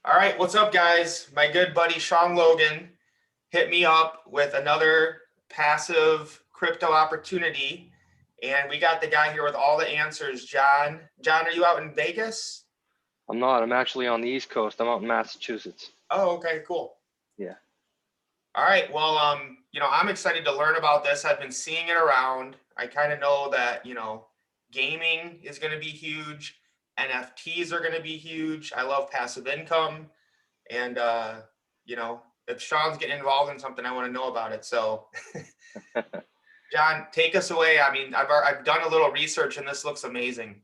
All right, what's up, guys? My good buddy Sean Logan hit me up with another passive crypto opportunity, and we got the guy here with all the answers. John. John, are you out in Vegas? I'm not. I'm actually on the East Coast. I'm out in Massachusetts. Oh, okay, cool. Yeah. All right, well, I'm excited to learn about this. I've been seeing it around. I kind of know that, gaming is going to be huge. NFTs are going to be huge. I love passive income. And if Sean's getting involved in something, I want to know about it. So, John, take us away. I mean, I've done a little research, and this looks amazing.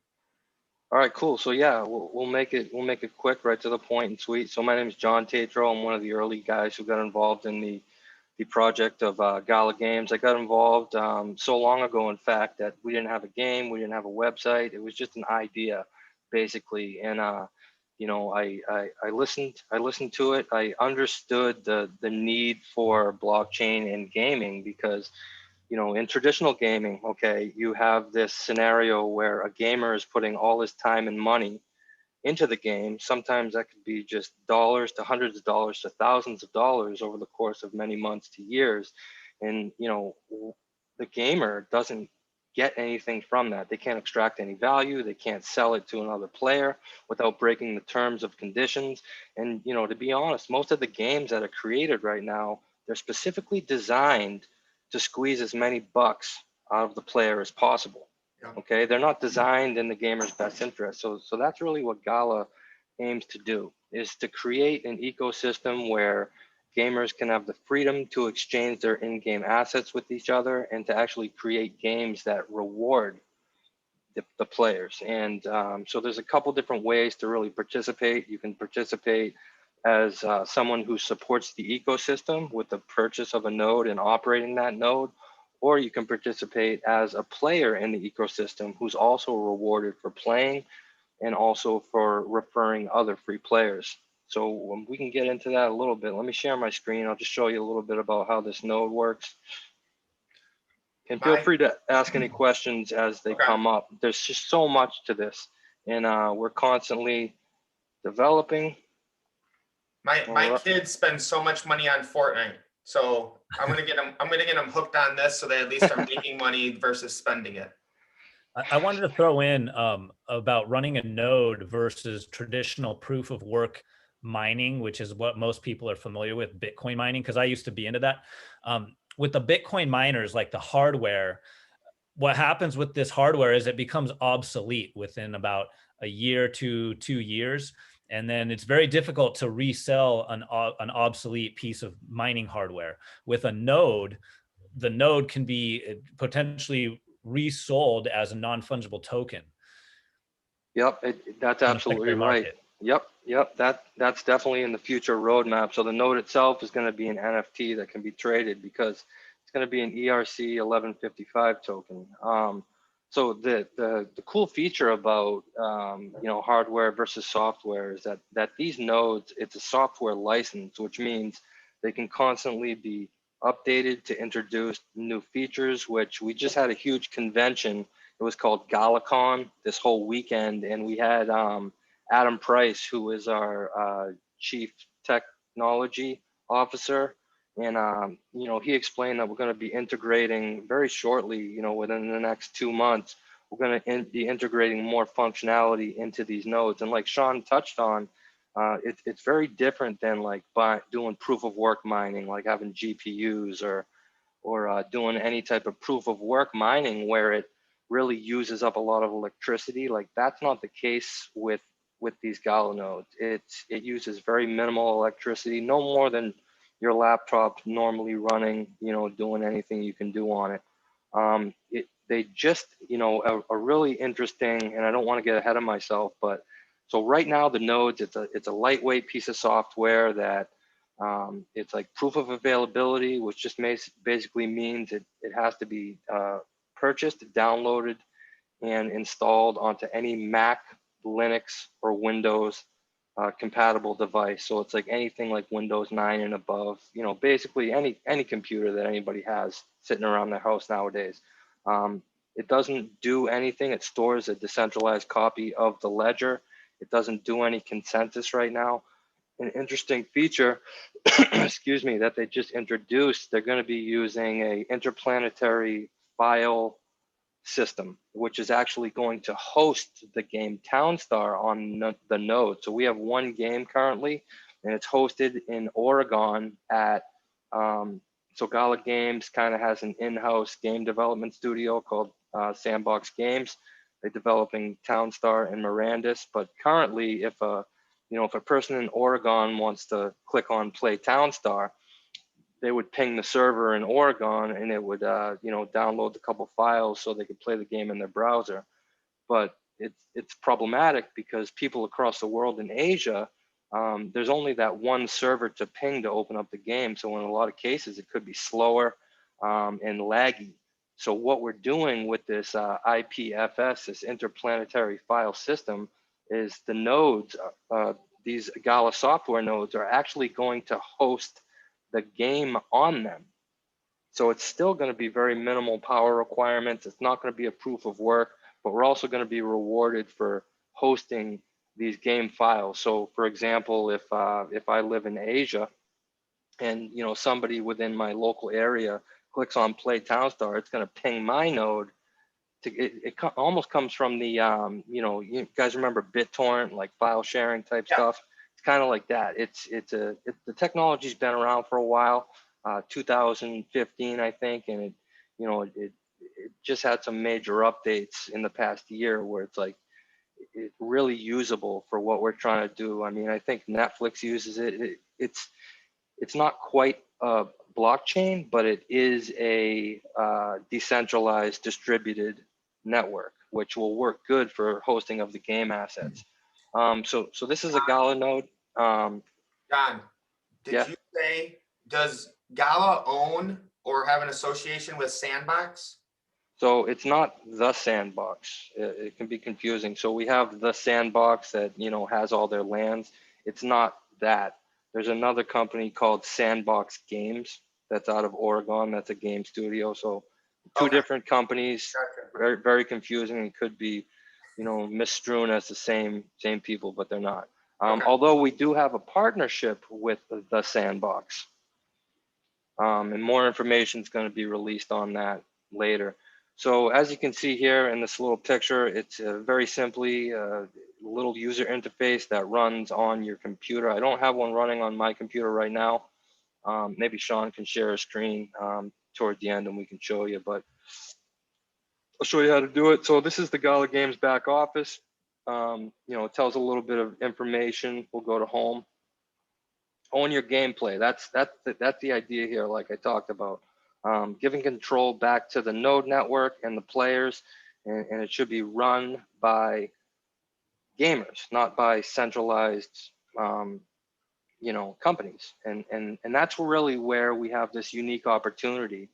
All right, cool. So yeah, we'll make it quick, right to the point and sweet. So my name is John Tatro. I'm one of the early guys who got involved in the project of Gala Games. I got involved so long ago, in fact, that we didn't have a game, we didn't have a website. It was just an idea, basically. And I listened to it. I understood the need for blockchain in gaming because in traditional gaming, okay, you have this scenario where a gamer is putting all his time and money into the game. Sometimes that could be just dollars to hundreds of dollars to thousands of dollars over the course of many months to years. And, the gamer doesn't get anything from that. They can't extract any value. They can't sell it to another player without breaking the terms of conditions. And, to be honest, most of the games that are created right now, they're specifically designed to squeeze as many bucks out of the player as possible. Yeah. Okay, they're not designed in the gamer's best interest. So that's really what Gala aims to do, is to create an ecosystem where gamers can have the freedom to exchange their in-game assets with each other and to actually create games that reward the players. And so there's a couple different ways to really participate. You can participate as someone who supports the ecosystem with the purchase of a node and operating that node, or you can participate as a player in the ecosystem who's also rewarded for playing and also for referring other free players. So we can get into that a little bit. Let me share my screen. I'll just show you a little bit about how this node works. And feel free to ask any questions as they come up. There's just so much to this, and we're constantly developing. My kids spend so much money on Fortnite, so I'm gonna get them hooked on this, so they at least are making money versus spending it. I wanted to throw in about running a node versus traditional proof of work mining, which is what most people are familiar with, Bitcoin mining, because I used to be into that. With the Bitcoin miners, like the hardware, what happens with this hardware is it becomes obsolete within about a year to 2 years. And then it's very difficult to resell an obsolete piece of mining hardware. With a node, the node can be potentially resold as a non-fungible token. Yep, that's absolutely right. Yep, that's definitely in the future roadmap. So the node itself is going to be an NFT that can be traded because it's going to be an ERC 1155 token. So the cool feature about hardware versus software is that these nodes, it's a software license, which means they can constantly be updated to introduce new features, which we just had a huge convention. It was called GalaCon this whole weekend, and we had Adam Price, who is our chief technology officer, and he explained that we're going to be integrating very shortly, within the next 2 months, we're going to be integrating more functionality into these nodes. And like Sean touched on, it's very different than like doing proof of work mining, like having GPUs or doing any type of proof of work mining where it really uses up a lot of electricity. Like that's not the case with these Gala nodes. It uses very minimal electricity, no more than your laptop normally running, doing anything you can do on it. They just, a really interesting, and I don't want to get ahead of myself, but so right now the nodes, it's a lightweight piece of software that it's like proof of availability, which just basically means it has to be purchased, downloaded, and installed onto any Mac, Linux, or Windows compatible device. So it's like anything like Windows 9 and above, basically any computer that anybody has sitting around their house nowadays. It doesn't do anything. It stores a decentralized copy of the ledger. It doesn't do any consensus right now. an interesting feature, excuse me, that they just introduced. They're going to be using a interplanetary file system, which is actually going to host the game Townstar on the node. So we have one game currently, and it's hosted in Oregon at, so Gala Games kind of has an in-house game development studio called Sandbox Games. They're developing Townstar and Mirandus, but currently if a person in Oregon wants to click on play Townstar, they would ping the server in Oregon and it would, download a couple files so they could play the game in their browser. But it's problematic because people across the world in Asia, there's only that one server to ping to open up the game. So in a lot of cases, it could be slower and laggy. So what we're doing with this IPFS, this interplanetary file system, is the nodes, these Gala software nodes are actually going to host the game on them. So it's still going to be very minimal power requirements. It's not going to be a proof of work, but we're also going to be rewarded for hosting these game files. So for example, if I live in Asia and somebody within my local area clicks on play Townstar, it's going to ping my node. It almost comes from the, you guys remember BitTorrent, like file sharing type stuff. It's kind of like that. The technology's been around for a while, 2015, I think, and it just had some major updates in the past year where it's like it's really usable for what we're trying to do. I mean, I think Netflix uses it. It's not quite a blockchain, but it is a decentralized distributed network, which will work good for hosting of the game assets. So this is a Gala node. John, did you say, does Gala own or have an association with Sandbox? So it's not the Sandbox. It can be confusing. So we have the Sandbox that has all their lands. It's not that. There's another company called Sandbox Games that's out of Oregon. That's a game studio. So two different companies. Gotcha. Very, very confusing, and could be, misstrewn as the same people, but they're not. Although we do have a partnership with the Sandbox, and more information is going to be released on that later. So as you can see here in this little picture, it's very simply a little user interface that runs on your computer. I don't have one running on my computer right now. Maybe Sean can share a screen toward the end and we can show you, but I'll show you how to do it. So this is the Gala Games back office. It tells a little bit of information. We'll go to home. Own your gameplay. That's the idea here, like I talked about. Giving control back to the node network and the players, and it should be run by gamers, not by centralized companies. And that's really where we have this unique opportunity.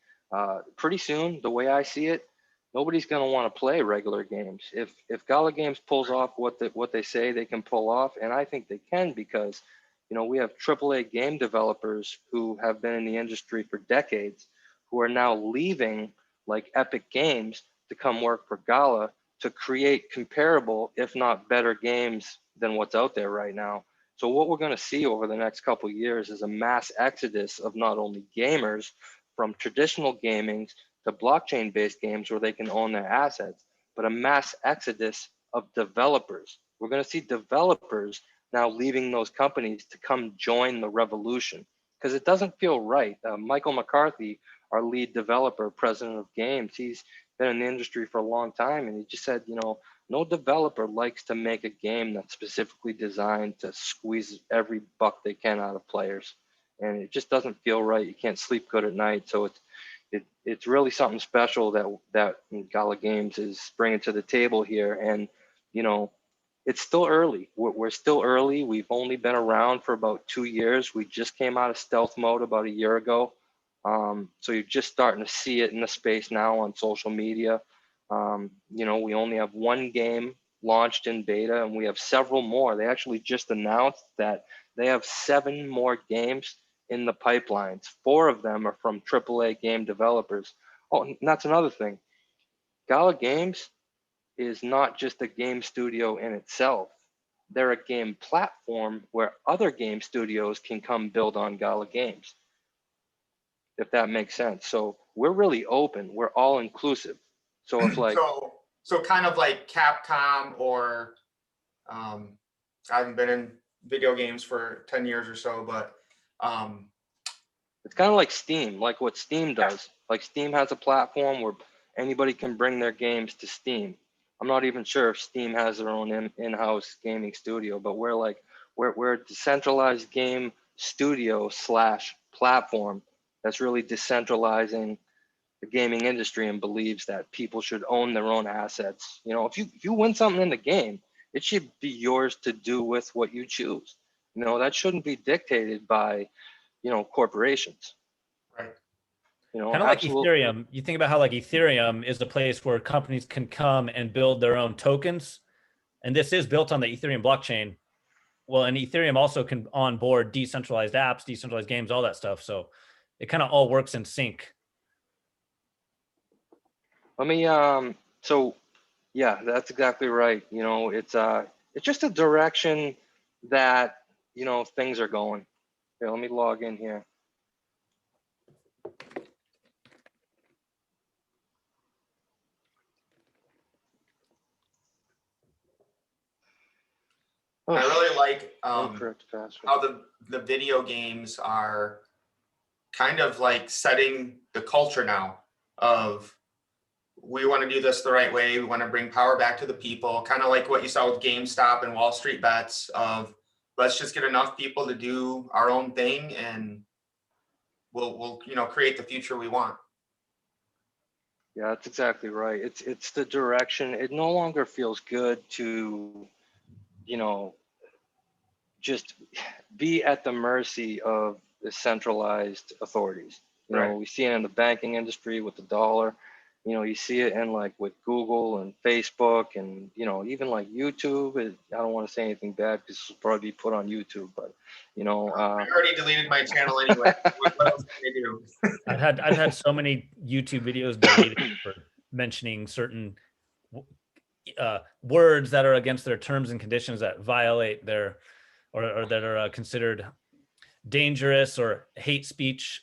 Pretty soon, the way I see it, nobody's going to want to play regular games. If Gala Games pulls off what they say they can pull off, and I think they can, because we have AAA game developers who have been in the industry for decades, who are now leaving like Epic Games to come work for Gala to create comparable, if not better, games than what's out there right now. So what we're going to see over the next couple of years is a mass exodus of not only gamers from traditional gaming to blockchain-based games where they can own their assets, but a mass exodus of developers. We're going to see developers now leaving those companies to come join the revolution, because it doesn't feel right. Michael McCarthy, our lead developer, president of games, he's been in the industry for a long time, and he just said, no developer likes to make a game that's specifically designed to squeeze every buck they can out of players, and it just doesn't feel right. You can't sleep good at night. So it's really something special that Gala Games is bringing to the table here. And it's still early. We're still early. We've only been around for about 2 years. We just came out of stealth mode about a year ago. So you're just starting to see it in the space now on social media. We only have one game launched in beta, and we have several more. They actually just announced that they have 7 more games in the pipelines. 4 of them are from AAA game developers. Oh, and that's another thing. Gala Games is not just a game studio in itself. they're a game platform where other game studios can come build on Gala games, if that makes sense. So we're really open. We're all inclusive. So if like, so kind of like Capcom or I haven't been in video games for 10 years or so, but it's kind of like Steam, like what Steam does. Like Steam has a platform where anybody can bring their games to Steam. I'm not even sure if Steam has their own in-house gaming studio, but we're a decentralized game studio / platform that's really decentralizing the gaming industry and believes that people should own their own assets. You know, if you win something in the game, it should be yours to do with what you choose. You know, that shouldn't be dictated by, you know, corporations. right. You know, Kind of like absolutely. Ethereum. You think about how like Ethereum is a place where companies can come and build their own tokens. And this is built on the Ethereum blockchain. Well, and Ethereum also can onboard decentralized apps, decentralized games, all that stuff. So it kind of all works in sync. Let me so yeah, that's exactly right. You know, it's just a direction that, you know, things are going. Here, let me log in here. I really like Incorrect password. how the video games are kind of like setting the culture now of we want to do this the right way. We want to bring power back to the people, kind of like what you saw with GameStop and Wall Street Bets of let's just get enough people to do our own thing and we'll you know create the future we want. Yeah, that's exactly right. It's the direction. It no longer feels good to, you know, just be at the mercy of the centralized authorities. You know, Right. we see it in the banking industry with the dollar. You know, you see it in like with Google and Facebook and, you know, even like YouTube. I don't want to say anything bad because this will probably be put on YouTube, but, you know. I already deleted my channel anyway. What else can I do? I've had so many YouTube videos deleted for mentioning certain words that are against their terms and conditions that violate their or that are considered dangerous or hate speech.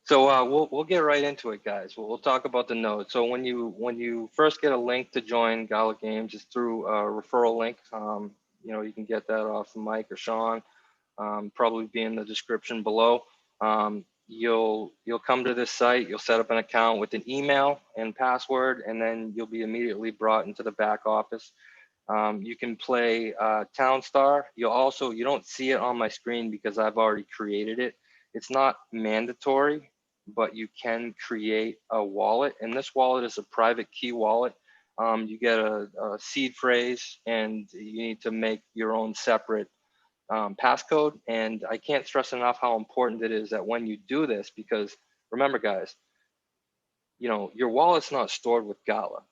So we'll get right into it, guys. We'll talk about the node. So when you first get a link to join Gala Games, it's through a referral link. You know, you can get that off of Mike or Sean. Probably be in the description below. You'll come to this site. You'll set up an account with an email and password, and then you'll be immediately brought into the back office. You can play Town Star. You don't see it on my screen because I've already created it. It's not mandatory, but you can create a wallet, and this wallet is a private key wallet. You get a seed phrase, and you need to make your own separate passcode. And I can't stress enough how important it is that when you do this, because remember, guys, you know, your wallet's not stored with Gala.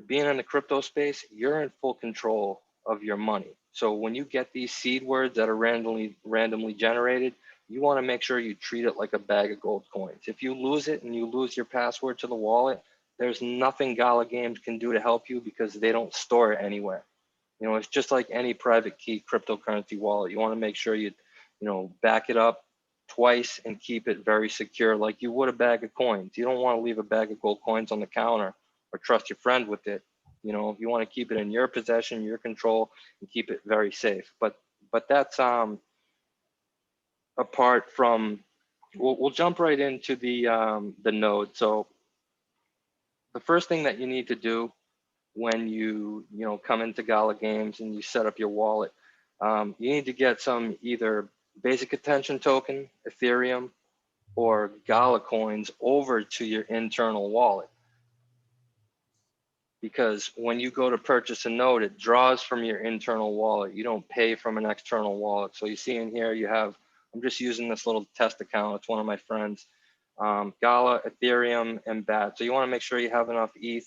Being in the crypto space, you're in full control of your money. So when you get these seed words that are randomly generated, you want to make sure you treat it like a bag of gold coins. If you lose it and you lose your password to the wallet, there's nothing Gala Games can do to help you because they don't store it anywhere. You know, it's just like any private key cryptocurrency wallet. You want to make sure you know, back it up twice and keep it very secure, like you would a bag of coins. You don't want to leave a bag of gold coins on the counter or trust your friend with it. You know, you want to keep it in your possession, your control, and keep it very safe. But that's apart from. We'll jump right into the node. So the first thing that you need to do when you come into Gala Games and you set up your wallet, you need to get some either basic attention token, Ethereum, or Gala coins over to your internal wallet. Because when you go to purchase a node, it draws from your internal wallet. You don't pay from an external wallet. So you see in here, you have, I'm just using this little test account. It's one of my friends, Gala, Ethereum, and BAT. So you want to make sure you have enough ETH,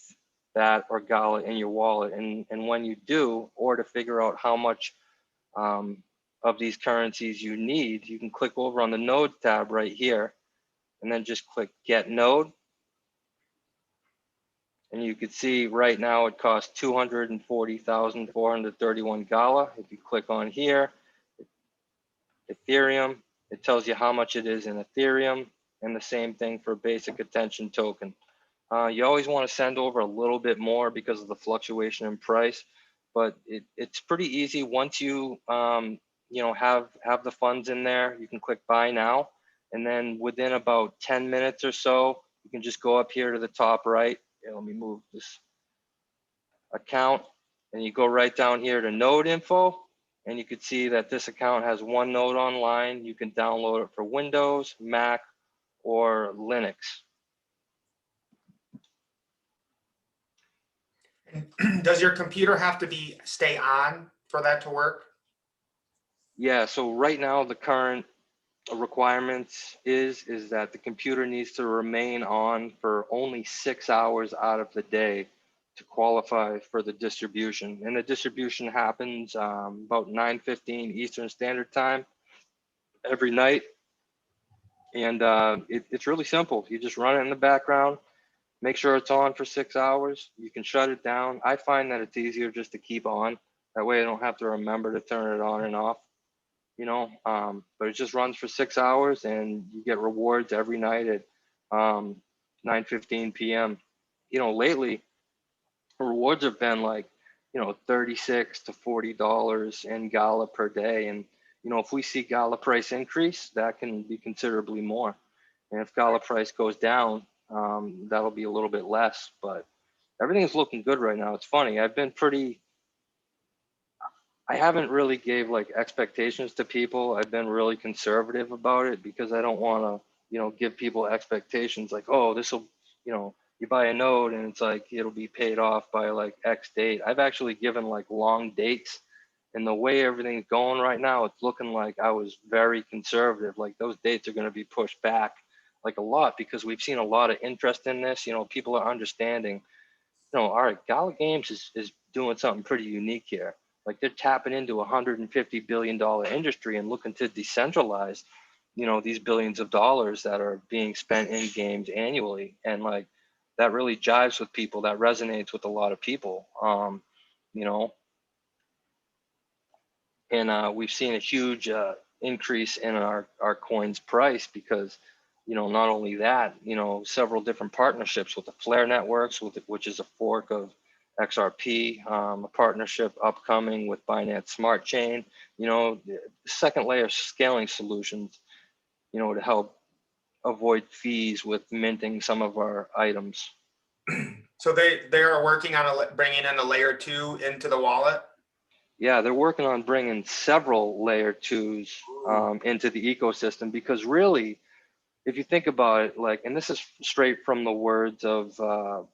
BAT, or Gala in your wallet. And when you do, or to figure out how much of these currencies you need, you can click over on the node tab right here, and then just click get node. And you can see right now it costs 240,431 Gala. If you click on here, Ethereum, it tells you how much it is in Ethereum, and the same thing for basic attention token. You always want to send over a little bit more because of the fluctuation in price, but it's pretty easy. Once you have the funds in there, you can click buy now, and then within about 10 minutes or so, you can just go up here to the top right. Let me move this account, and you go right down here to node info, and you can see that this account has one node online. You can download it for Windows, Mac, or Linux. Does your computer have to stay on for that to work? Yeah, so right now the current requirements is that the computer needs to remain on for only 6 hours out of the day to qualify for the distribution. And the distribution happens about 9:15 Eastern Standard Time every night. And it's really simple. You just run it in the background, make sure it's on for 6 hours. You can shut it down. I find that it's easier just to keep on. That way I don't have to remember to turn it on and off, but it just runs for 6 hours, and you get rewards every night at 9:15 p.m. Lately, rewards have been like, $36 to $40 in Gala per day. And, if we see Gala price increase, that can be considerably more. And if Gala price goes down, that'll be a little bit less, but everything's looking good right now. It's funny. I haven't really gave like expectations to people. I've been really conservative about it because I don't want to, give people expectations like, oh, this will, you buy a node and it's like, it'll be paid off by like X date. I've actually given like long dates, and the way everything's going right now, it's looking like I was very conservative. Like those dates are going to be pushed back like a lot because we've seen a lot of interest in this. People are understanding, all right, Gala Games is doing something pretty unique here. Like they're tapping into a $150 billion industry and looking to decentralize, these billions of dollars that are being spent in games annually. And like, that really jives with people. That resonates with a lot of people, you know, and we've seen a huge increase in our coin's price because, not only that, several different partnerships with the Flare networks, which is a fork of XRP, a partnership upcoming with Binance Smart Chain, second layer scaling solutions, to help avoid fees with minting some of our items. So they are working on bringing in a layer 2 into the wallet. Yeah, they're working on bringing several layer 2s into the ecosystem, because really, if you think about it, like, and this is straight from the words of, the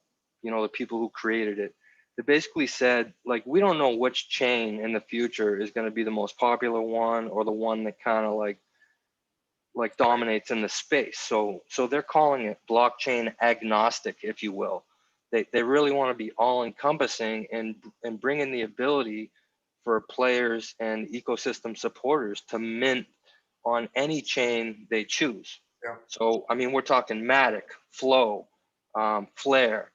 people who created it, they basically said, like, we don't know which chain in the future is going to be the most popular one or the one that kind of like dominates in the space. So they're calling it blockchain agnostic, if you will. They really want to be all encompassing and bring in the ability for players and ecosystem supporters to mint on any chain they choose. Yeah. So, I mean, we're talking Matic, Flow, Flare,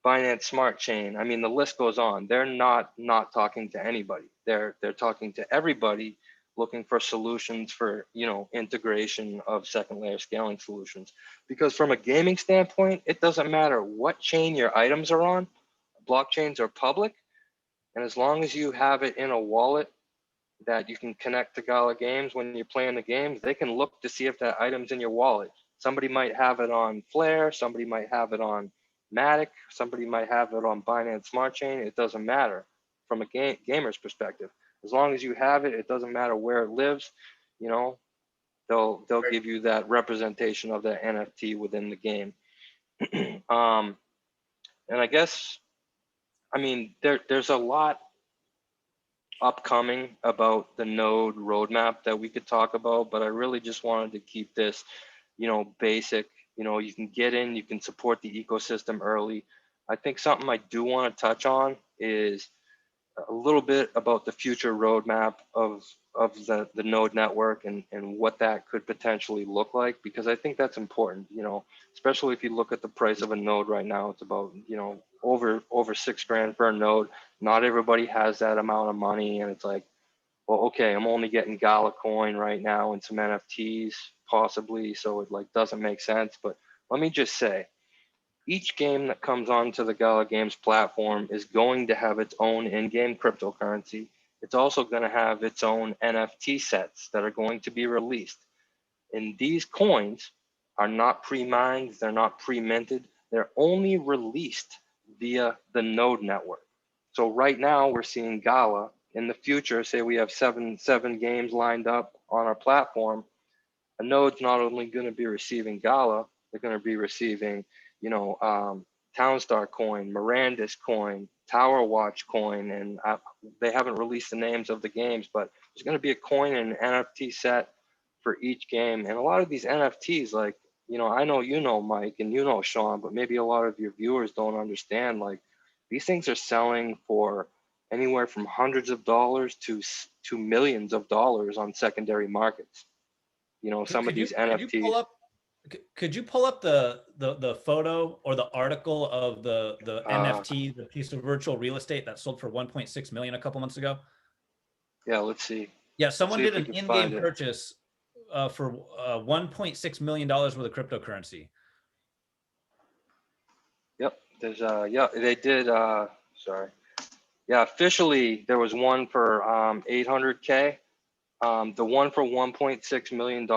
Binance Smart Chain. I mean, the list goes on. They're not talking to anybody. They're talking to everybody, looking for solutions for, integration of second layer scaling solutions. Because from a gaming standpoint, it doesn't matter what chain your items are on. Blockchains are public. And as long as you have it in a wallet that you can connect to Gala Games when you're playing the games, they can look to see if that item's in your wallet. Somebody might have it on Flare, somebody might have it on Matic, somebody might have it on Binance Smart Chain. It doesn't matter from a gamer's perspective. As long as you have it, it doesn't matter where it lives. They'll give you that representation of that NFT within the game. And I guess, I mean, there's a lot upcoming about the node roadmap that we could talk about, but I really just wanted to keep this, basic. You can get in, you can support the ecosystem early. I think something I do want to touch on is a little bit about the future roadmap of the node network and what that could potentially look like, because I think that's important, you know, especially if you look at the price of a node right now. It's about, you know, over $6,000 per node. Not everybody has that amount of money, and it's like, well, okay, I'm only getting Gala coin right now and some NFTs possibly, so it like doesn't make sense. But let me just say, each game that comes onto the Gala Games platform is going to have its own in-game cryptocurrency. It's also going to have its own NFT sets that are going to be released. And these coins are not pre-mined, they're not pre-minted, they're only released via the node network. So right now we're seeing Gala. In the future, say we have seven games lined up on our platform, a node's not only going to be receiving Gala, they're going to be receiving, you know, Townstar coin, Mirandus coin, Tower Watch coin, and they haven't released the names of the games, but there's going to be a coin and an NFT set for each game. And a lot of these NFTs, like, you know, I know, you know, Mike, and you know, Sean, but maybe a lot of your viewers don't understand, like, these things are selling for anywhere from hundreds of dollars to millions of dollars on secondary markets. You know, some of these NFTs. Could you pull up the photo or the article of the NFT, the piece of virtual real estate that sold for 1.6 million a couple months ago? Yeah, let's see. Yeah, someone did an in-game purchase for $1.6 million worth of cryptocurrency. Yep, there's yeah, they did sorry. Yeah, officially there was one for 800K. The one for $1.6 million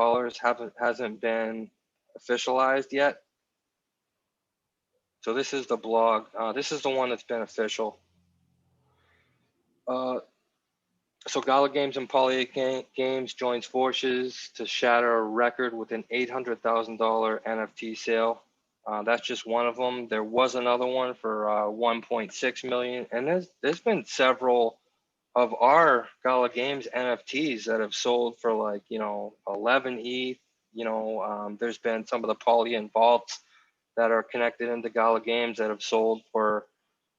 hasn't been officialized yet. So this is the blog. This is the one that's been official. So Gala Games and Poly Games joins forces to shatter a record with an $800,000 NFT sale. That's just one of them. There was another one for 1.6 million, and there's been several of our Gala Games NFTs that have sold for like, you know, 11 ETH. You know, there's been some of the Poly and vaults that are connected into Gala Games that have sold for,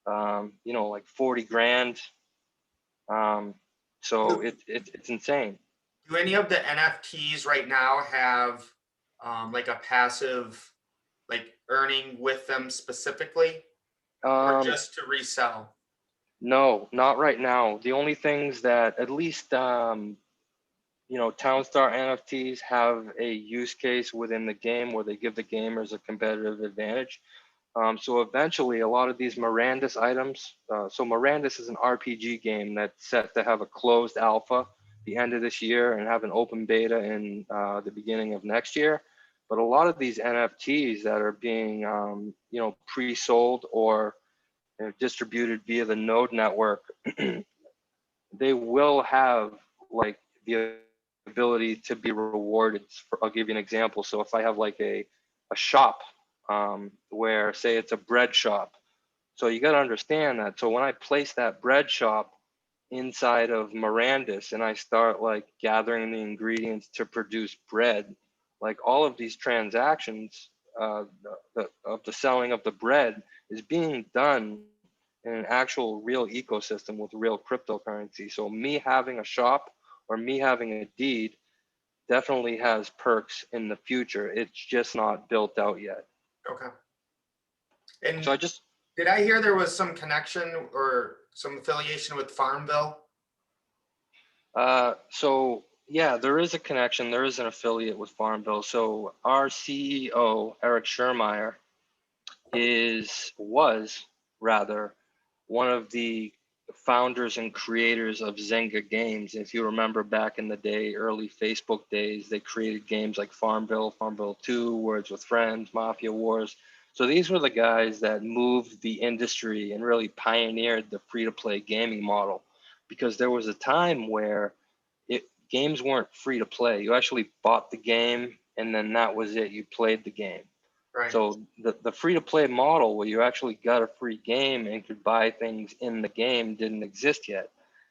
you know, like 40 grand. So it's insane. Do any of the NFTs right now have like a passive like earning with them specifically, or just to resell? No, not right now. The only things that at least you know, Townstar NFTs have a use case within the game where they give the gamers a competitive advantage. So eventually, a lot of these Mirandus items. So Mirandus is an RPG game that's set to have a closed alpha the end of this year and have an open beta in the beginning of next year. But a lot of these NFTs that are being, you know, pre-sold or distributed via the node network, they will have like the ability to be rewarded. I'll give you an example. So if I have like a shop where say it's a bread shop, so you got to understand that. So when I place that bread shop inside of Mirandus and I start like gathering the ingredients to produce bread, like all of these transactions of the selling of the bread is being done in an actual real ecosystem with real cryptocurrency. So me having a shop or me having a deed definitely has perks in the future. It's just not built out yet. Okay. And so did I hear there was some connection or some affiliation with Farmville? So yeah, there is a connection. There is an affiliate with Farmville. So our CEO, Eric Schermeyer, was one of the founders and creators of Zynga Games. If you remember back in the day, early Facebook days, they created games like Farmville, Farmville 2, Words with Friends, Mafia Wars. So these were the guys that moved the industry and really pioneered the free-to-play gaming model, because there was a time where games weren't free to play. You actually bought the game and then that was it. You played the game. Right. So the free-to-play model where you actually got a free game and could buy things in the game didn't exist yet.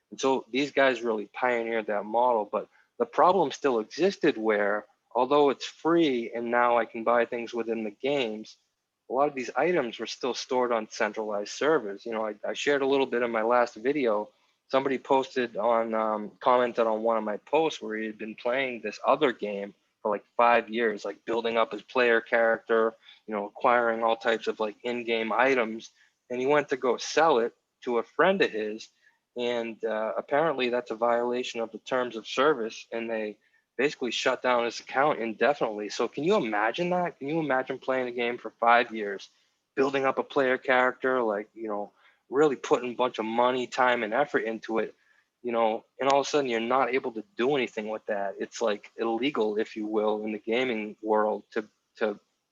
And so these guys really pioneered that model. But the problem still existed where, although it's free and now I can buy things within the games, a lot of these items were still stored on centralized servers. You know, I shared a little bit in my last video somebody posted on, commented on one of my posts where he had been playing this other game for like 5 years, like building up his player character, you know, acquiring all types of like in-game items. And he went to go sell it to a friend of his. And apparently that's a violation of the terms of service. And they basically shut down his account indefinitely. So can you imagine that? Can you imagine playing a game for 5 years, building up a player character, like, you know, really putting a bunch of money, time, and effort into it, you know, and all of a sudden you're not able to do anything with that. It's like illegal, if you will, in the gaming world to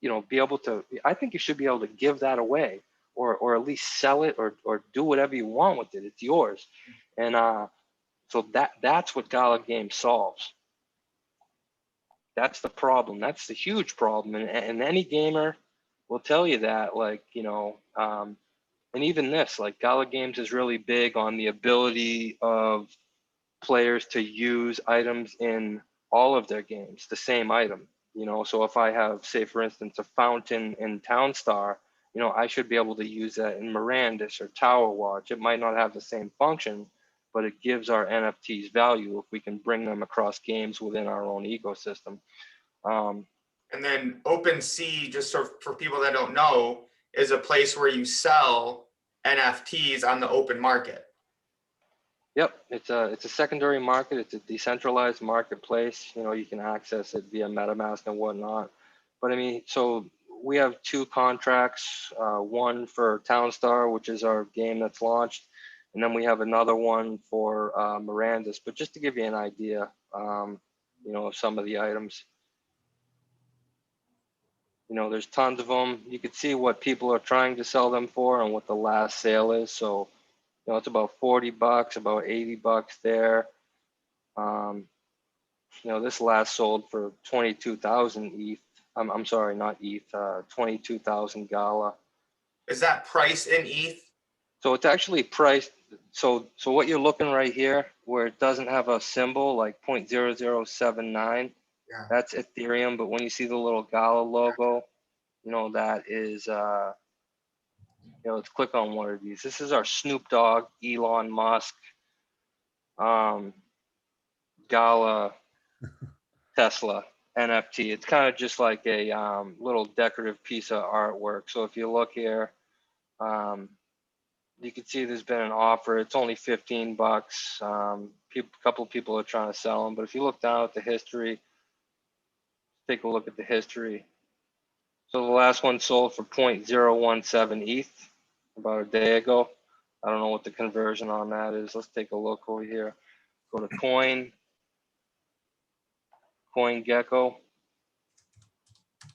you know, be able to, I think you should be able to give that away, or at least sell it, or do whatever you want with it. It's yours. And so that's what Gala Games solves. That's the problem. That's the huge problem. And any gamer will tell you that, like, you know, and even this, like, Gala Games is really big on the ability of players to use items in all of their games, the same item, you know. So if I have, say, for instance, a fountain in Town Star, you know, I should be able to use that in Mirandus or Tower Watch. It might not have the same function, but it gives our NFTs value if we can bring them across games within our own ecosystem. And then OpenSea, just so for people that don't know, is a place where you sell NFTs on the open market. Yep, it's a secondary market. It's a decentralized marketplace. You know, you can access it via MetaMask and whatnot. But I mean, so we have 2 contracts, one for Townstar, which is our game that's launched, and then we have another one for Mirandus. But just to give you an idea, you know, of some of the items. You know, there's tons of them. You could see what people are trying to sell them for and what the last sale is. So, you know, it's about $40, about $80 there. You know, this last sold for 22,000 ETH. I'm sorry, not ETH, 22,000 Gala. Is that price in ETH? So it's actually priced. So what you're looking right here, where it doesn't have a symbol like 0.0079, Yeah. that's Ethereum. But when you see the little Gala logo, you know, that is, you know, let's click on one of these. This is our Snoop Dogg, Elon Musk, Gala, Tesla NFT. It's kind of just like a little decorative piece of artwork. So if you look here, you can see there's been an offer. It's only $15. A couple of people are trying to sell them, but if you look down at the history, take a look at the history. So the last one sold for 0.017 ETH about a day ago. I don't know what the conversion on that is. Let's take a look over here. Go to CoinGecko.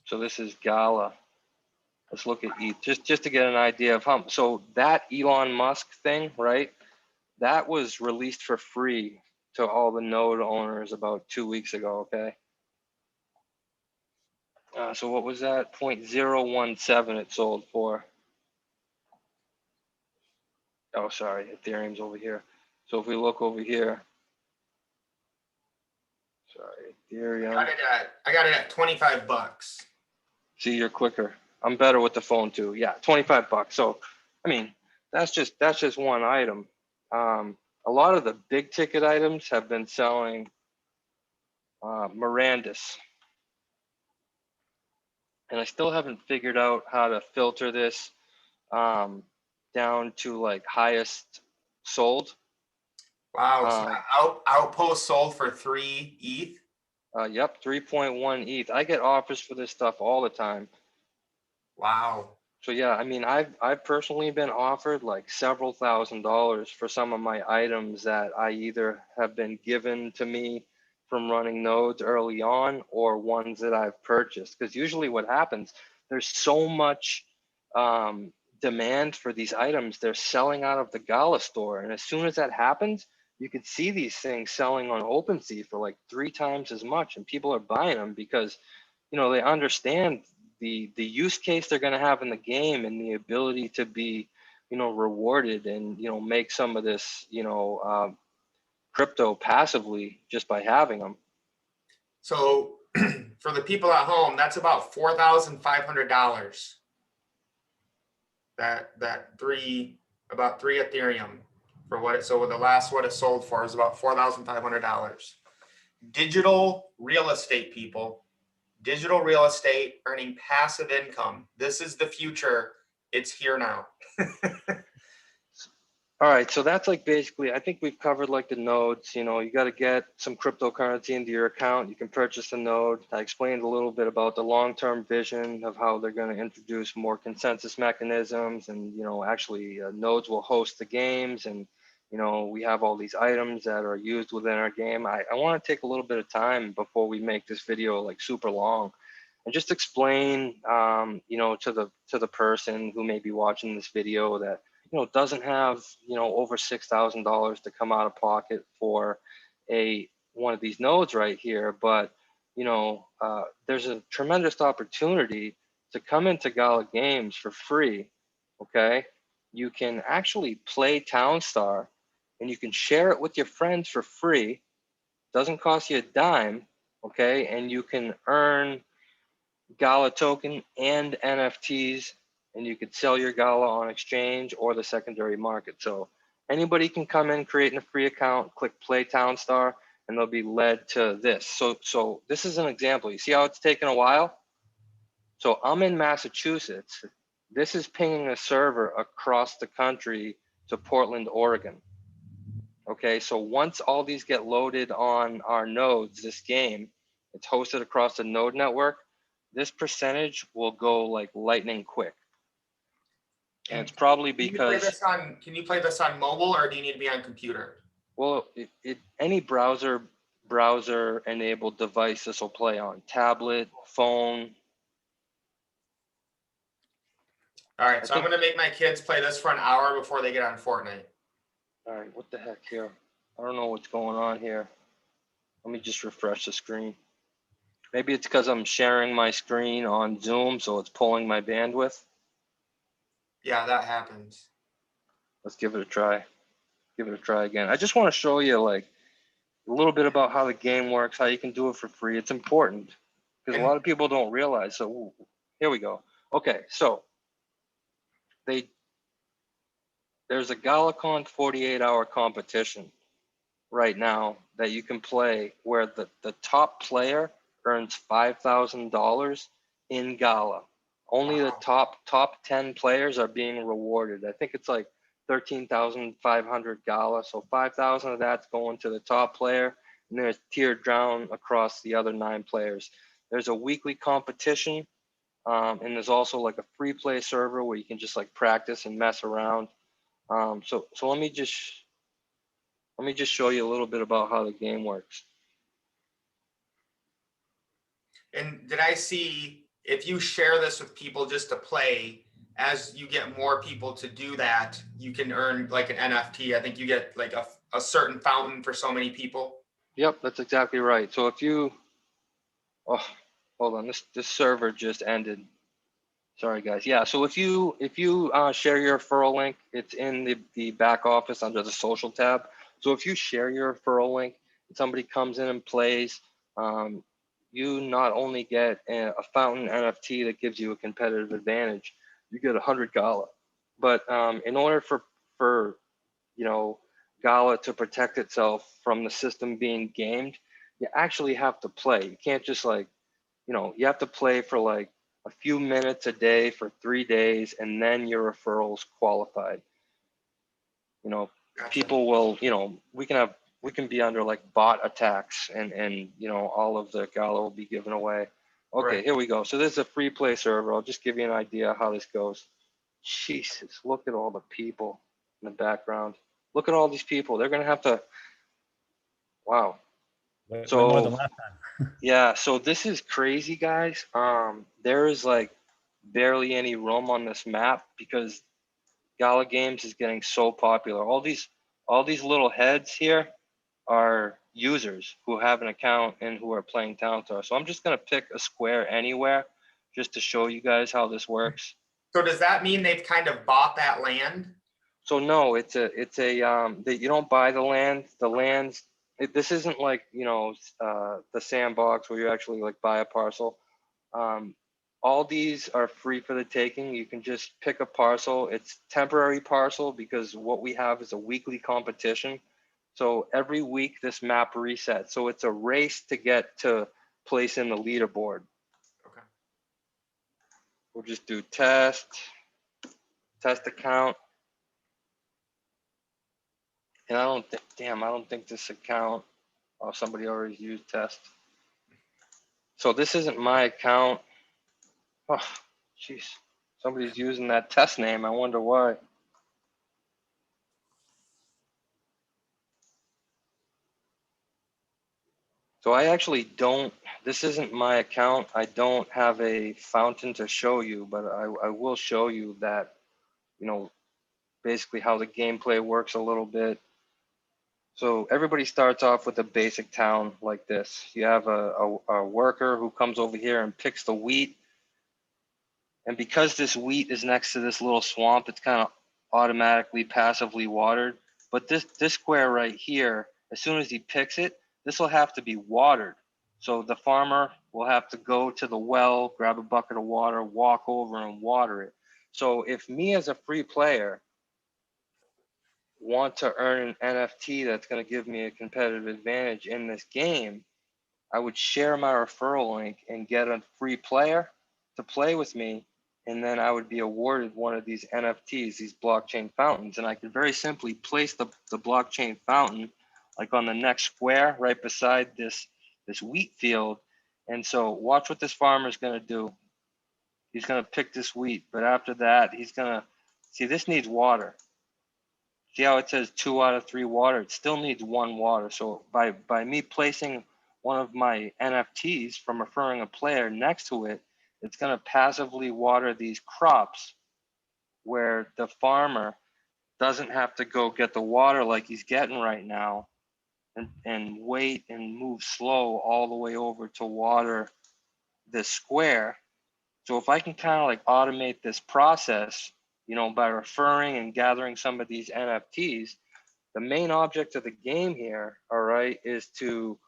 So this is Gala. Let's look at ETH just to get an idea of how. So that Elon Musk thing, right? That was released for free to all the node owners about 2 weeks ago. Okay. So what was that? 0.017 it sold for. Oh, sorry, Ethereum's over here. So if we look over here, sorry, Ethereum. I got it at $25. See, you're quicker. I'm better with the phone too. Yeah, $25. So, I mean, that's just one item. A lot of the big ticket items have been selling Mirandus. And I still haven't figured out how to filter this down to like highest sold. Wow. So Outpost sold for 3 ETH. Yep, 3.1 ETH. I get offers for this stuff all the time. Wow. So yeah, I mean, I've personally been offered like several $1,000s for some of my items that I either have been given to me from running nodes early on, or ones that I've purchased. Because usually what happens, there's so much demand for these items, they're selling out of the Gala store. And as soon as that happens, you could see these things selling on OpenSea for like 3 times as much, and people are buying them because, you know, they understand the use case they're going to have in the game, and the ability to be, you know, rewarded and, you know, make some of this, you know, crypto passively just by having them. So for the people at home, that's about $4,500. About 3 Ethereum. for what it, so the last what it sold for is about $4,500. Digital real estate, people. Digital real estate earning passive income. This is the future. It's here now. All right, so that's like basically, I think we've covered like the nodes. You know, you got to get some cryptocurrency into your account. You can purchase a node. I explained a little bit about the long-term vision of how they're going to introduce more consensus mechanisms, and you know, actually nodes will host the games, and you know, we have all these items that are used within our game. I want to take a little bit of time before we make this video like super long, and just explain, you know, to the person who may be watching this video that, you know, doesn't have, you know, over $6,000 to come out of pocket for one of these nodes right here. But, you know, there's a tremendous opportunity to come into Gala Games for free. Okay. You can actually play Townstar and you can share it with your friends for free. Doesn't cost you a dime. Okay. And you can earn Gala token and NFTs, and you could sell your Gala on exchange or the secondary market. So anybody can come in, create a free account, click play Townstar, and they'll be led to this. So this is an example. You see how it's taken a while? So I'm in Massachusetts. This is pinging a server across the country to Portland, Oregon. Okay, so once all these get loaded on our nodes, this game, it's hosted across the node network, this percentage will go like lightning quick. And it's probably because, Can you play this on mobile, or do you need to be on computer? well, any browser enabled device this will play on, tablet, phone. All right, so I'm gonna make my kids play this for an hour before they get on Fortnite. All right, what the heck here? I don't know what's going on here. Let me just refresh the screen. Maybe it's because I'm sharing my screen on Zoom, so it's pulling my bandwidth. Yeah, that happens. Let's give it a try. Give it a try again. I just want to show you like a little bit about how the game works, how you can do it for free. It's important because a lot of people don't realize. So here we go. Okay, so there's a GalaCon 48-hour competition right now that you can play where the top player earns $5,000 in Gala. Only the top 10 players are being rewarded. I think it's like 13,500 Gala. So 5,000 of that's going to the top player, and then it's tiered down across the other 9 players. There's a weekly competition, and there's also like a free play server where you can just like practice and mess around. So let me just show you a little bit about how the game works. And did I see, if you share this with people just to play, as you get more people to do that, you can earn like an NFT. I think you get like a certain fountain for so many people. Yep, that's exactly right. So if you, oh, hold on, this server just ended. Sorry guys. Yeah, so if you share your referral link, it's in the back office under the social tab. So if you share your referral link and somebody comes in and plays, you not only get a fountain NFT that gives you a competitive advantage, you get 100 Gala. But in order for you know, Gala to protect itself from the system being gamed, you actually have to play. You can't just like, you know, you have to play for like a few minutes a day for 3 days, and then your referral's qualified. You know, Gotcha. People will, you know, we can be under like bot attacks, and you know, all of the Gala will be given away. Okay, Right. Here we go. So this is a free play server. I'll just give you an idea how this goes. Jesus, look at all the people in the background. Look at all these people. They're gonna have to, wow. Way So more than last time. yeah, so this is crazy, guys. There is like barely any room on this map because Gala Games is getting so popular. All these little heads here are users who have an account and who are playing Townstar. So I'm just gonna pick a square anywhere just to show you guys how this works. So does that mean they've kind of bought that land? So no, it's a that you don't buy the land. The land's this isn't like, you know, the sandbox where you actually like buy a parcel. all these are free for the taking. You can just pick a parcel. It's temporary parcel because what we have is a weekly competition. So every week this map resets. So it's a race to get to place in the leaderboard. Okay. We'll just do test account. And I don't think, damn, I don't think this account, oh, somebody already used test. So this isn't my account. Oh, jeez. Somebody's using that test name. I wonder why. So I actually don't, this isn't my account. I don't have a fountain to show you, but I will show you that, you know, basically how the gameplay works a little bit. So everybody starts off with a basic town like this. You have a worker who comes over here and picks the wheat. And because this wheat is next to this little swamp, it's kind of automatically passively watered. But this square right here, as soon as he picks it, this will have to be watered. So the farmer will have to go to the well, grab a bucket of water, walk over and water it. So if me as a free player want to earn an NFT that's going to give me a competitive advantage in this game, I would share my referral link and get a free player to play with me. And then I would be awarded one of these NFTs, these blockchain fountains. And I could very simply place the blockchain fountain like on the next square right beside this wheat field. And so watch what this farmer is going to do. He's going to pick this wheat, but after that, he's going to, see, this needs water. See how it says 2 out of 3 water? It still needs 1 water. So by me placing one of my NFTs from referring a player next to it, it's going to passively water these crops where the farmer doesn't have to go get the water like he's getting right now and wait and move slow all the way over to water this square. So if I can kind of like automate this process, you know, by referring and gathering some of these NFTs, the main object of the game here, all right, is to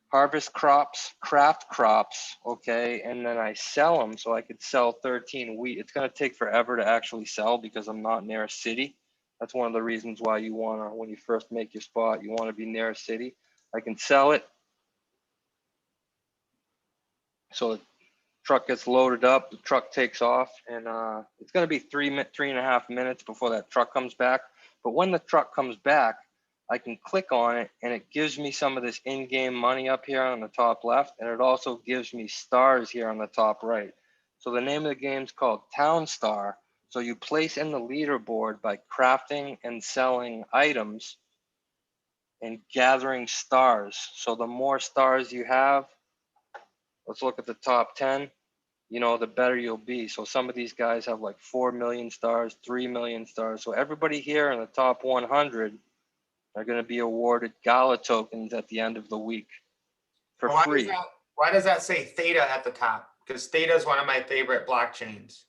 harvest crops, craft crops, okay, and then I sell them. So I could sell 13 wheat. It's going to take forever to actually sell because I'm not near a city. That's one of the reasons why you want to, when you first make your spot, you want to be near a city. I can sell it. So the truck gets loaded up, the truck takes off, and it's going to be 3.5 minutes before that truck comes back. But when the truck comes back, I can click on it and it gives me some of this in-game money up here on the top left, and it also gives me stars here on the top right. So the name of the game is called Town Star. So you place in the leaderboard by crafting and selling items and gathering stars. So the more stars you have, let's look at the top 10, you know, the better you'll be. So some of these guys have like 4 million stars, 3 million stars. So everybody here in the top 100 are going to be awarded Gala tokens at the end of the week for free. Why does that say Theta at the top? Because Theta is one of my favorite blockchains.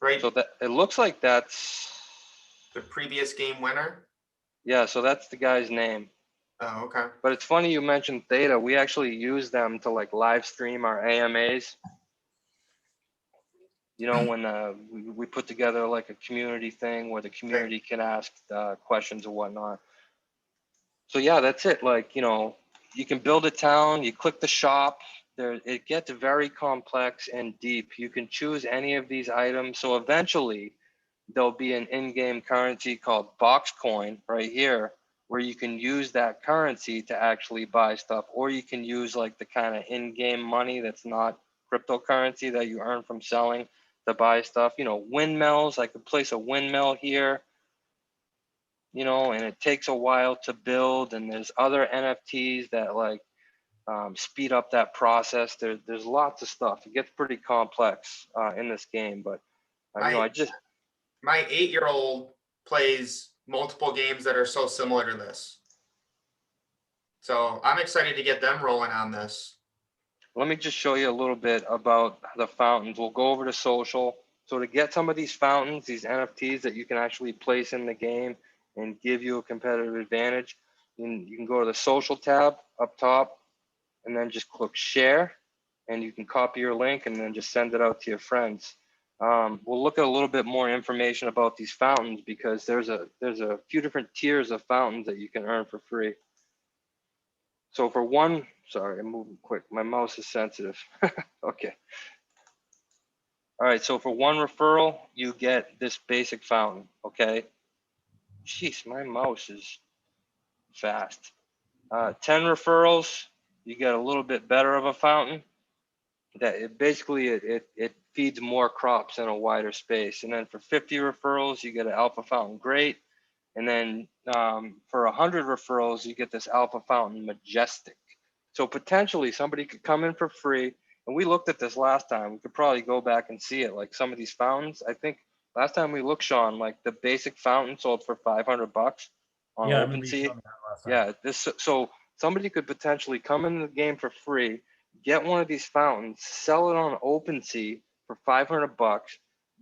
Right? So that it looks like that's the previous game winner. Yeah, so that's the guy's name. Oh, okay. But it's funny you mentioned Theta. We actually use them to like live stream our AMAs. You know, when we put together like a community thing where the community can ask questions or whatnot. So yeah, that's it. Like, you know, you can build a town, you click the shop, there it gets very complex and deep. You can choose any of these items. So eventually there'll be an in-game currency called Boxcoin right here, where you can use that currency to actually buy stuff, or you can use like the kind of in-game money that's not cryptocurrency that you earn from selling to buy stuff. You know, windmills, I could place a windmill here, you know, and it takes a while to build, and there's other NFTs that like speed up that process. There's lots of stuff. It gets pretty complex in this game, but you know, my 8-year-old plays multiple games that are so similar to this. So I'm excited to get them rolling on this. Let me just show you a little bit about the fountains. We'll go over to social. So to get some of these fountains, these NFTs that you can actually place in the game and give you a competitive advantage, you can go to the social tab up top and then just click share. and you can copy your link and then just send it out to your friends. We'll look at a little bit more information about these fountains because there's a few different tiers of fountains that you can earn for free. So for one, sorry, I'm moving quick. My mouse is sensitive. Okay. All right, so for one referral, you get this basic fountain, okay? Jeez, my mouse is fast. 10 referrals, you get a little bit better of a fountain. That it feeds more crops in a wider space. And then for 50 referrals, you get an alpha fountain great. And then for 100 referrals, you get this alpha fountain majestic. So potentially somebody could come in for free. And we looked at this last time. We could probably go back and see it. Like some of these fountains, I think last time we looked, Sean, like the basic fountain sold for $500 on Yeah, I remember you OpenSea. showing me that last time. Yeah, so somebody could potentially come in the game for free, get one of these fountains, sell it on OpenSea for $500,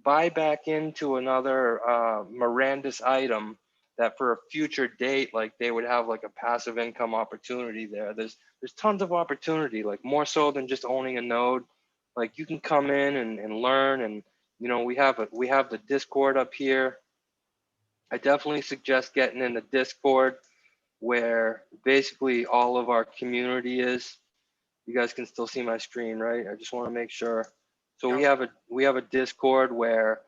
buy back into another Mirandus item that for a future date, like they would have like a passive income opportunity there. There's tons of opportunity, like more so than just owning a node. Like you can come in and learn, and you know we have the Discord up here. I definitely suggest getting in the Discord where basically all of our community is. You guys can still see my screen, right? I just want to make sure. So we have a Discord where,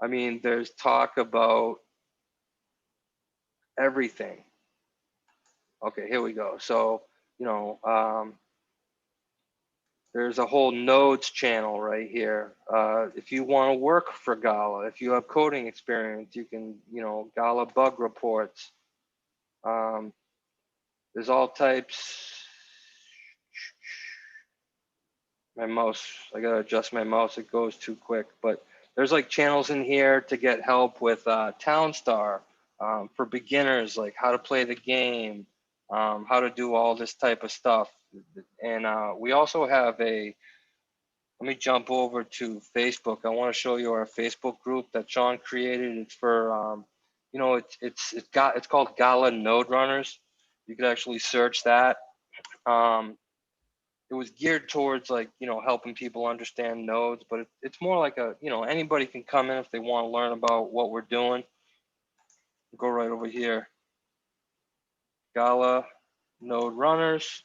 I mean, there's talk about everything. Okay, here we go. So, you know, there's a whole nodes channel right here. If you want to work for Gala, if you have coding experience, you can, you know, Gala bug reports. There's all types. My mouse, I gotta adjust my mouse, it goes too quick. But there's like channels in here to get help with Townstar for beginners, like how to play the game, how to do all this type of stuff. And we also have let me jump over to Facebook. I want to show you our Facebook group that Sean created. It's for, you know, it's called Gala Node Runners. You could actually search that. It was geared towards like, you know, helping people understand nodes, but it's more like a, you know, anybody can come in if they want to learn about what we're doing. Go right over here. Gala Node Runners.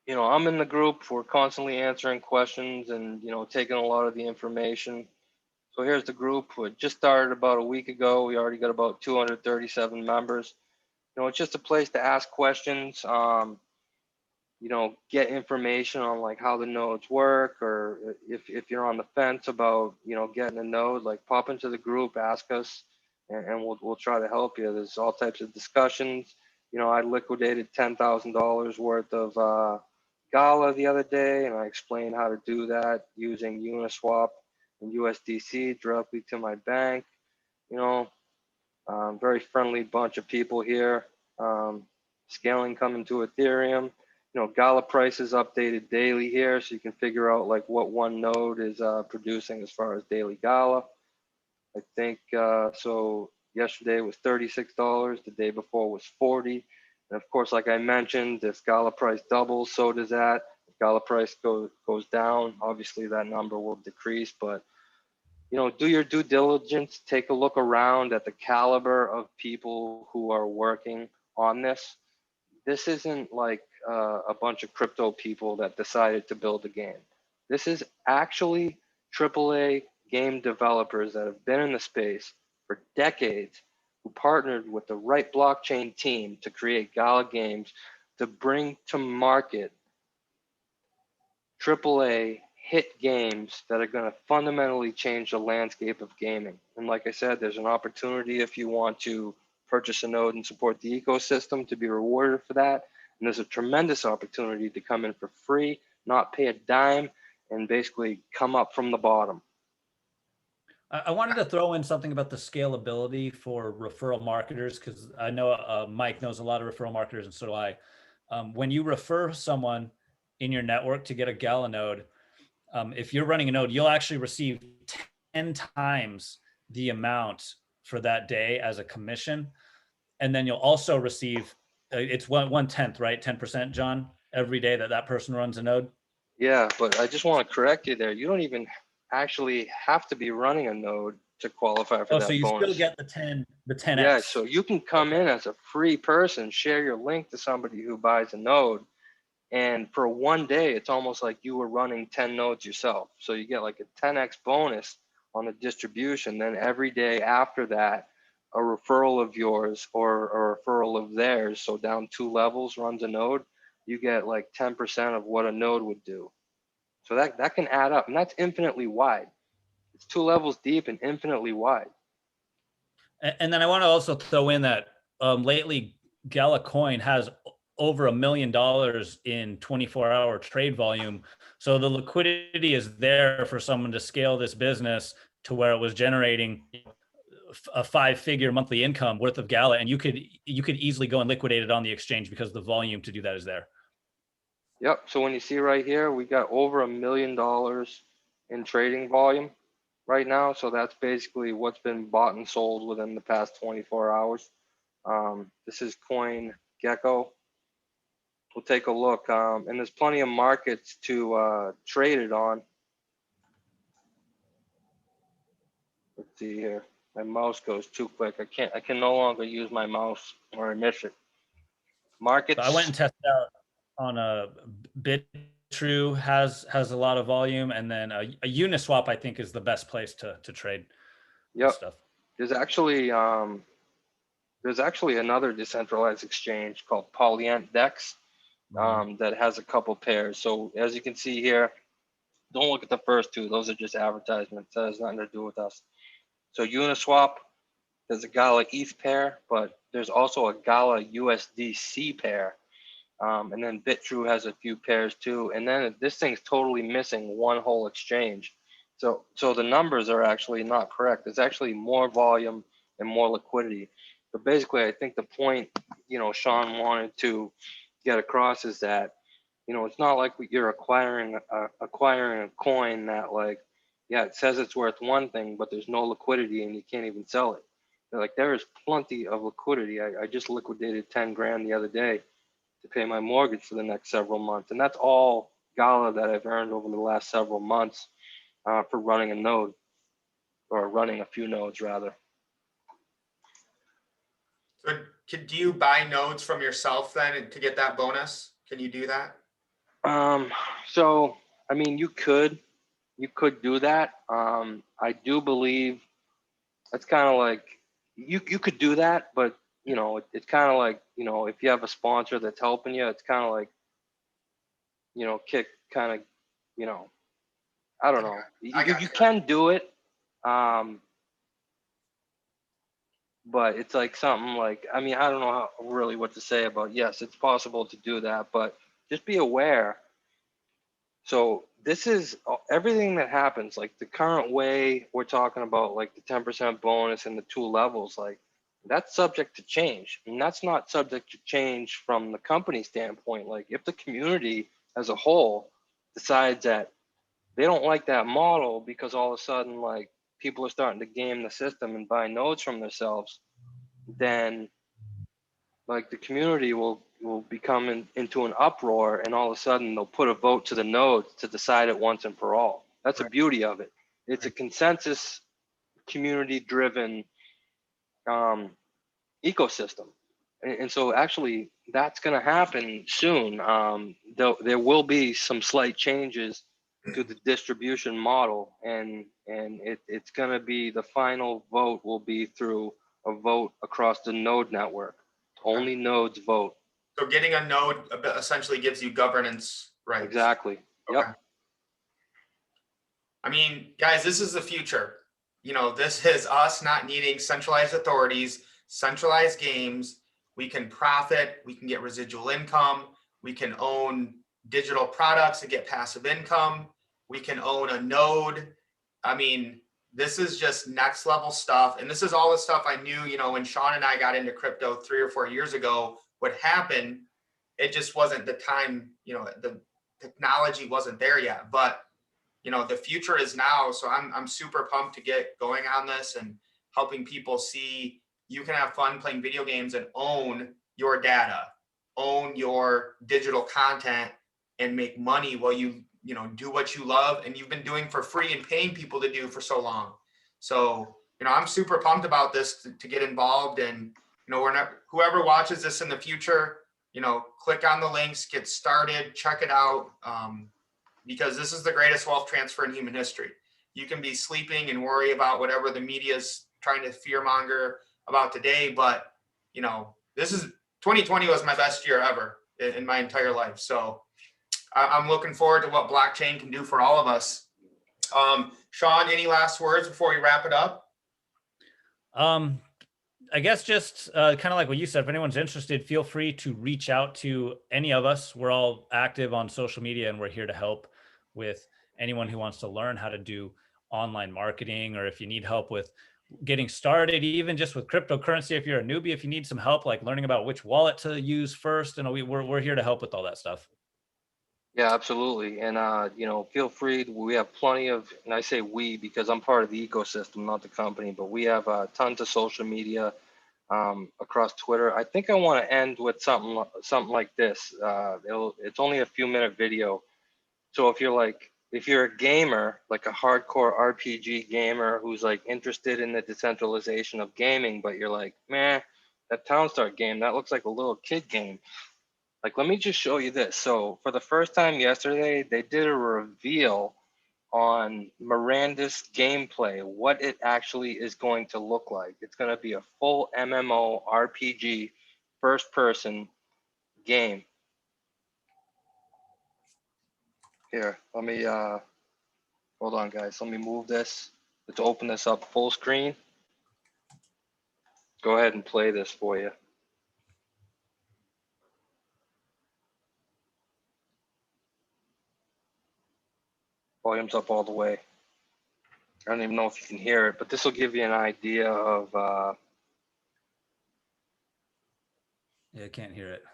You know, I'm in the group. We're constantly answering questions and, you know, taking a lot of the information. So here's the group. We just started about a week ago. We already got about 237 members. You know, it's just a place to ask questions. You know, get information on like how the nodes work, or if you're on the fence about, you know, getting a node, like pop into the group, ask us, and we'll try to help you. There's all types of discussions. You know, I liquidated $10,000 worth of Gala the other day, and I explained how to do that using Uniswap and USDC directly to my bank. You know, very friendly bunch of people here. Scaling coming to Ethereum. You know, Gala price is updated daily here, so you can figure out like what one node is producing as far as daily Gala. I think so. Yesterday was $36. The day before was 40. And of course, like I mentioned, if Gala price doubles, so does that. If Gala price goes down, obviously that number will decrease. But you know, do your due diligence. Take a look around at the caliber of people who are working on this. This isn't like a bunch of crypto people that decided to build a game. This is actually AAA game developers that have been in the space for decades, who partnered with the right blockchain team to create Gala games to bring to market AAA hit games that are going to fundamentally change the landscape of gaming. And like I said, there's an opportunity if you want to purchase a node and support the ecosystem to be rewarded for that. And there's a tremendous opportunity to come in for free, not pay a dime, and basically come up from the bottom. I wanted to throw in something about the scalability for referral marketers, because I know Mike knows a lot of referral marketers, and so do I. When you refer someone in your network to get a Gala node, if you're running a node, you'll actually receive 10 times the amount for that day as a commission. And then you'll also receive it's 1/10, right? 10%, John, every day that person runs a node. Yeah, but I just want to correct you there. You don't even actually have to be running a node to qualify for Oh, that so you bonus. still get the 10x. Yeah, so you can come in as a free person, share your link to somebody who buys a node, and for one day, it's almost like you were running 10 nodes yourself. So you get like a 10x bonus on the distribution. Then every day after that, a referral of yours or a referral of theirs, so down 2 levels, runs a node, you get like 10% of what a node would do. So that can add up, and that's infinitely wide. It's 2 levels deep and infinitely wide. And then I want to also throw in that lately Gala coin has over $1 million in 24-hour trade volume. So the liquidity is there for someone to scale this business to where it was generating a 5-figure monthly income worth of Gala, and you could easily go and liquidate it on the exchange because the volume to do that is there. Yep. So when you see right here, we got over $1 million in trading volume right now. So that's basically what's been bought and sold within the past 24 hours. This is Coin Gecko. We'll take a look, and there's plenty of markets to trade it on. Let's see here. My mouse goes too quick. I can no longer use my mouse or I miss it. Markets. So I went and tested out on a BitTrue has a lot of volume, and then a Uniswap I think is the best place to trade stuff. There's actually another decentralized exchange called Polyant Dex that has a couple pairs. So as you can see here, don't look at the first two. Those are just advertisements. That has nothing to do with us. So Uniswap, there's a Gala ETH pair, but there's also a Gala USDC pair. And then BitTrue has a few pairs too. And then this thing's totally missing one whole exchange. So the numbers are actually not correct. There's actually more volume and more liquidity. But basically, I think the point, Sean wanted to get across is that, it's not like you're acquiring a coin that like, yeah, it says it's worth one thing, but there's no liquidity and you can't even sell it. Like there is plenty of liquidity. I just liquidated 10 grand the other day to pay my mortgage for the next several months. And that's all Gala that I've earned over the last several months for running a node, or running a few nodes rather. So do you buy nodes from yourself then to get that bonus? Can you do that? So, I mean, you could do that. I do believe it's kind of like, you could do that, but it's kind of like, if you have a sponsor that's helping you, it's kind of like, kick kind of, I don't know. You can do it. But it's like something like, I mean, I don't know really what to say about, yes, it's possible to do that, but just be aware. So this is everything that happens, like the current way we're talking about, like the 10% bonus and the 2 levels, like that's subject to change. And that's not subject to change from the company standpoint. Like if the community as a whole decides that they don't like that model because all of a sudden, like people are starting to game the system and buy nodes from themselves, then like the community will become into an uproar, and all of a sudden they'll put a vote to the nodes to decide it once and for all. That's the beauty of it. It's a consensus, community driven ecosystem. And so actually that's going to happen soon. There will be some slight changes to the distribution model, and it's going to be, the final vote will be through a vote across the node network. Only nodes vote. So getting a node essentially gives you governance rights. Exactly. Okay. Yep. I mean, guys, this is the future. This is us not needing centralized authorities, centralized games. We can profit, we can get residual income, we can own digital products and get passive income, we can own a node. I mean, this is just next level stuff. And this is all the stuff I knew, when Sean and I got into crypto 3 or 4 years ago, what happened, it just wasn't the time, the technology wasn't there yet. But the future is now. So I'm super pumped to get going on this and helping people see you can have fun playing video games and own your data. own your digital content and make money while you do what you love and you've been doing for free and paying people to do for so long. So, I'm super pumped about this to get involved, and, we're not, whoever watches this in the future, click on the links, get started, check it out. Because this is the greatest wealth transfer in human history. You can be sleeping and worry about whatever the media is trying to fearmonger about today, but this is 2020 was my best year ever in my entire life. So I'm looking forward to what blockchain can do for all of us. Sean, any last words before we wrap it up? I guess just kind of like what you said, if anyone's interested, feel free to reach out to any of us. We're all active on social media and we're here to help with anyone who wants to learn how to do online marketing, or if you need help with getting started, even just with cryptocurrency, if you're a newbie, if you need some help, like learning about which wallet to use first, we're here to help with all that stuff. Yeah, absolutely. And, feel free. We have plenty of, and I say we because I'm part of the ecosystem, not the company, but we have tons of social media across Twitter. I think I want to end with something like this. It's only a few minute video. So if you're a gamer, like a hardcore RPG gamer who's like interested in the decentralization of gaming, but you're like, man, that Townstar game, that looks like a little kid game. Like, let me just show you this. So for the first time yesterday, they did a reveal on Miranda's gameplay, what it actually is going to look like. It's going to be a full MMO RPG first person game. Here, let me, hold on guys. Let me move this. Let's open this up full screen. Go ahead and play this for you. Volume's up all the way. I don't even know if you can hear it, but this will give you an idea of, Yeah, I can't hear it.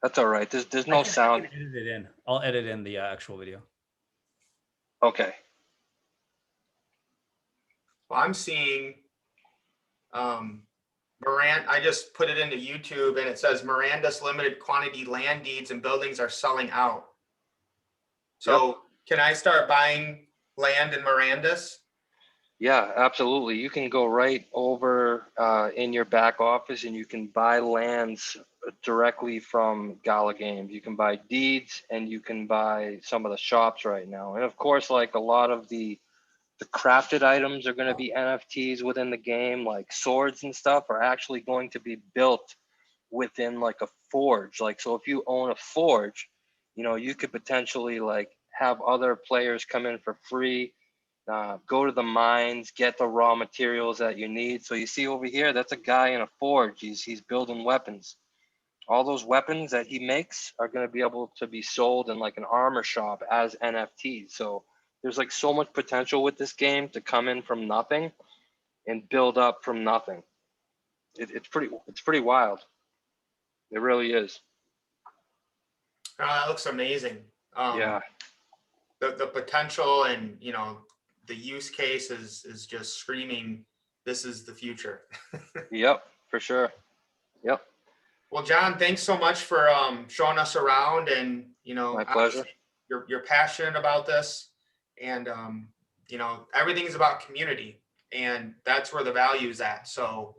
that's all right. There's no sound. I can edit it in. I'll edit in the actual video. Okay. Well, I'm seeing I just put it into YouTube and it says Miranda's limited quantity land deeds and buildings are selling out. So Can I start buying land in Miranda's? Yeah, absolutely. You can go right over in your back office and you can buy lands directly from Gala Games. You can buy deeds and you can buy some of the shops right now. And of course, like a lot of the crafted items are going to be NFTs within the game, like swords and stuff are actually going to be built within like a forge. Like, so if you own a forge, you could potentially like have other players come in for free, go to the mines, get the raw materials that you need. So you see over here, that's a guy in a forge. He's building weapons. All those weapons that he makes are going to be able to be sold in like an armor shop as NFTs. So there's like so much potential with this game to come in from nothing and build up from nothing. It's pretty wild. It really is. Oh, that looks amazing. Yeah. The potential and the use case is just screaming. This is the future. Yep, for sure. Yep. Well, John, thanks so much for showing us around, and My pleasure. You're passionate about this, and everything is about community, and that's where the value is at. So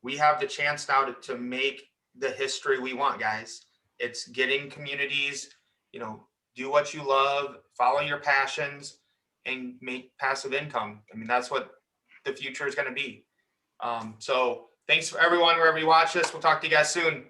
we have the chance now to make the history we want, guys. It's getting communities, do what you love, follow your passions, and make passive income. I mean, that's what the future is going to be. So thanks for everyone, wherever you watch this. We'll talk to you guys soon.